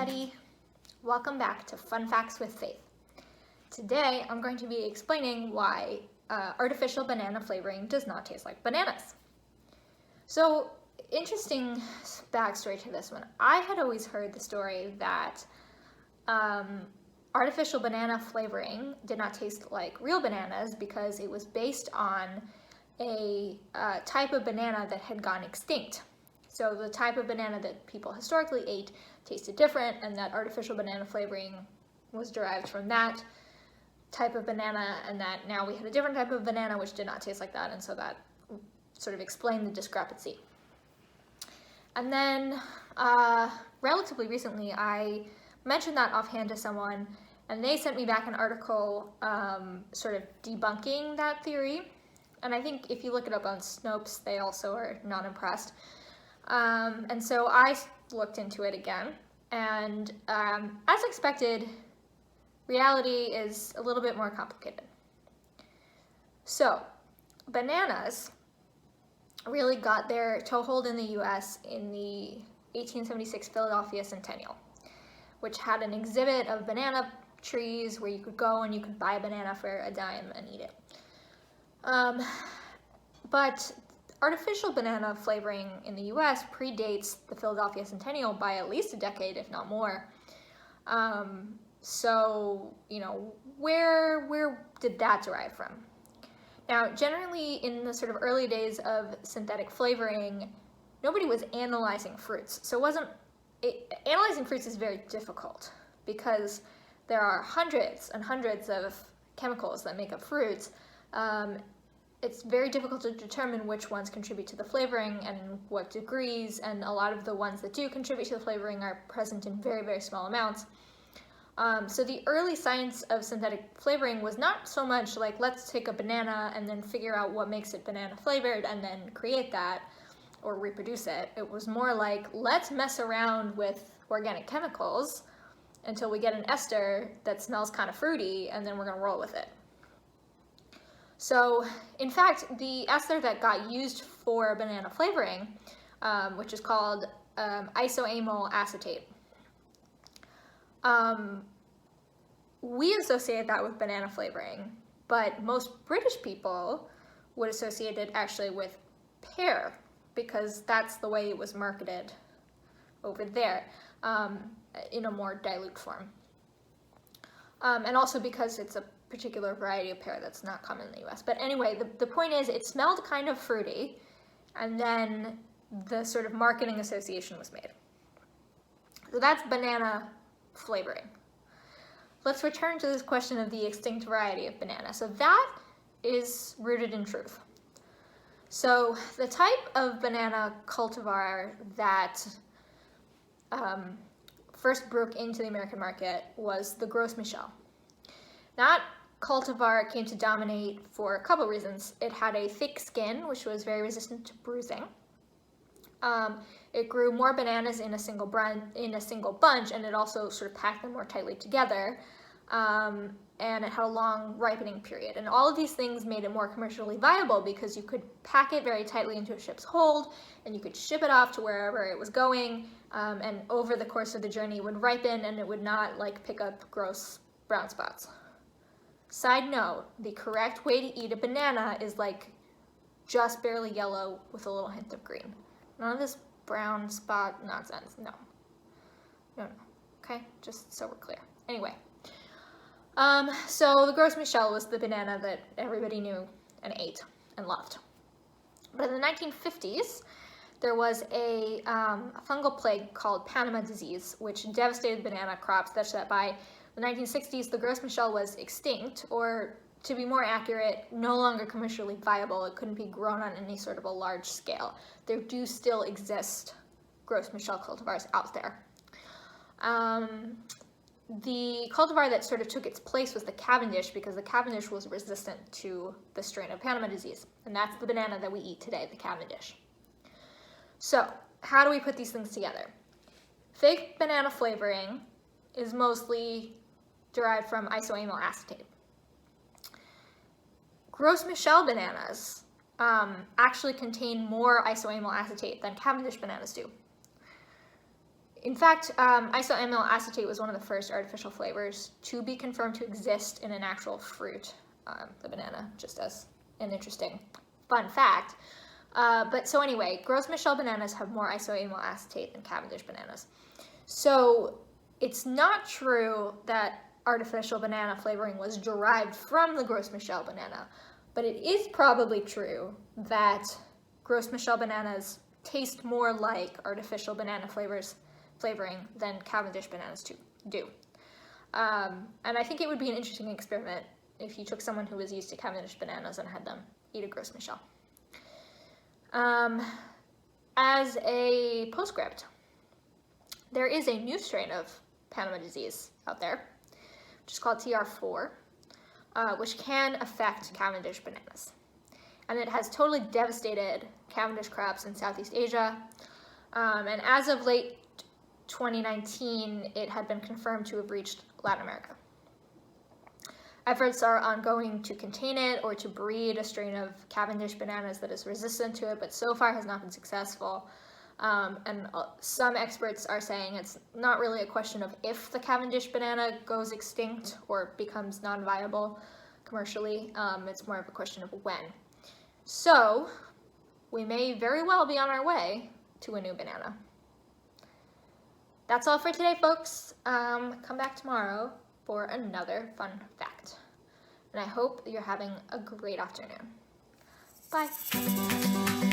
everybody. Welcome back to Fun Facts with Faith. Today I'm going to be explaining why artificial banana flavoring does not taste like bananas. So, interesting backstory to this one. I had always heard the story that artificial banana flavoring did not taste like real bananas because it was based on a type of banana that had gone extinct. So the type of banana that people historically ate tasted different, and that artificial banana flavoring was derived from that type of banana, and that now we had a different type of banana which did not taste like that, and so that sort of explained the discrepancy. And then relatively recently I mentioned that offhand to someone, and they sent me back an article sort of debunking that theory. And I think if you look it up on Snopes, they also are not impressed. And so I looked into it again, and as expected, reality is a little bit more complicated. So, bananas really got their toehold in the US in the 1876 Philadelphia Centennial, which had an exhibit of banana trees where you could go and you could buy a banana for a dime and eat it. But artificial banana flavoring in the US predates the Philadelphia Centennial by at least a decade, if not more. So, you know, where did that derive from? Now, generally in the sort of early days of synthetic flavoring, nobody was analyzing fruits. So analyzing fruits is very difficult because there are hundreds and hundreds of chemicals that make up fruits. It's very difficult to determine which ones contribute to the flavoring and in what degrees, and a lot of the ones that do contribute to the flavoring are present in very, very small amounts. So the early science of synthetic flavoring was not so much like, let's take a banana and then figure out what makes it banana flavored and then create that or reproduce it. It was more like, let's mess around with organic chemicals until we get an ester that smells kind of fruity, and then we're going to roll with it. So, in fact, the ester that got used for banana flavoring, which is called isoamyl acetate, we associate that with banana flavoring, but most British people would associate it actually with pear, because that's the way it was marketed over there, in a more dilute form. And also because it's a particular variety of pear that's not common in the US. But anyway, the point is, it smelled kind of fruity, and then the sort of marketing association was made. So that's banana flavoring. Let's return to this question of the extinct variety of banana. So that is rooted in truth. So the type of banana cultivar that first broke into the American market was the Gros Michel. That cultivar came to dominate for a couple reasons. It had a thick skin, which was very resistant to bruising. It grew more bananas in a single bunch, and it also sort of packed them more tightly together. And it had a long ripening period. And all of these things made it more commercially viable because you could pack it very tightly into a ship's hold, and you could ship it off to wherever it was going, and over the course of the journey it would ripen, and it would not like pick up gross brown spots. Side note, the correct way to eat a banana is like just barely yellow with a little hint of green. None of this brown spot nonsense. No. Okay, just so we're clear. Anyway, so the Gros Michel was the banana that everybody knew and ate and loved. But in the 1950s, there was a fungal plague called Panama disease, which devastated banana crops such that by the 1960s, the Gros Michel was extinct, or to be more accurate, no longer commercially viable. It couldn't be grown on any sort of a large scale. There do still exist Gros Michel cultivars out there. The cultivar that sort of took its place was the Cavendish, because the Cavendish was resistant to the strain of Panama disease. And that's the banana that we eat today, the Cavendish. So, how do we put these things together? Fake banana flavoring is mostly derived from isoamyl acetate. Gros Michel bananas actually contain more isoamyl acetate than Cavendish bananas do. In fact, isoamyl acetate was one of the first artificial flavors to be confirmed to exist in an actual fruit, the banana, just as an interesting fun fact. But so anyway, Gros Michel bananas have more isoamyl acetate than Cavendish bananas. So it's not true that artificial banana flavoring was derived from the Gros Michel banana, but it is probably true that Gros Michel bananas taste more like artificial banana flavoring than Cavendish bananas do. And I think it would be an interesting experiment if you took someone who was used to Cavendish bananas and had them eat a Gros Michel. As a postscript, there is a new strain of Panama disease out there, which is called TR4, which can affect Cavendish bananas. And it has totally devastated Cavendish crops in Southeast Asia. And as of late 2019, it had been confirmed to have reached Latin America. Efforts are ongoing to contain it or to breed a strain of Cavendish bananas that is resistant to it, but so far has not been successful. And some experts are saying it's not really a question of if the Cavendish banana goes extinct or becomes non-viable commercially. It's more of a question of when. So we may very well be on our way to a new banana. That's all for today, folks. Come back tomorrow for another fun fact. And I hope you're having a great afternoon. Bye.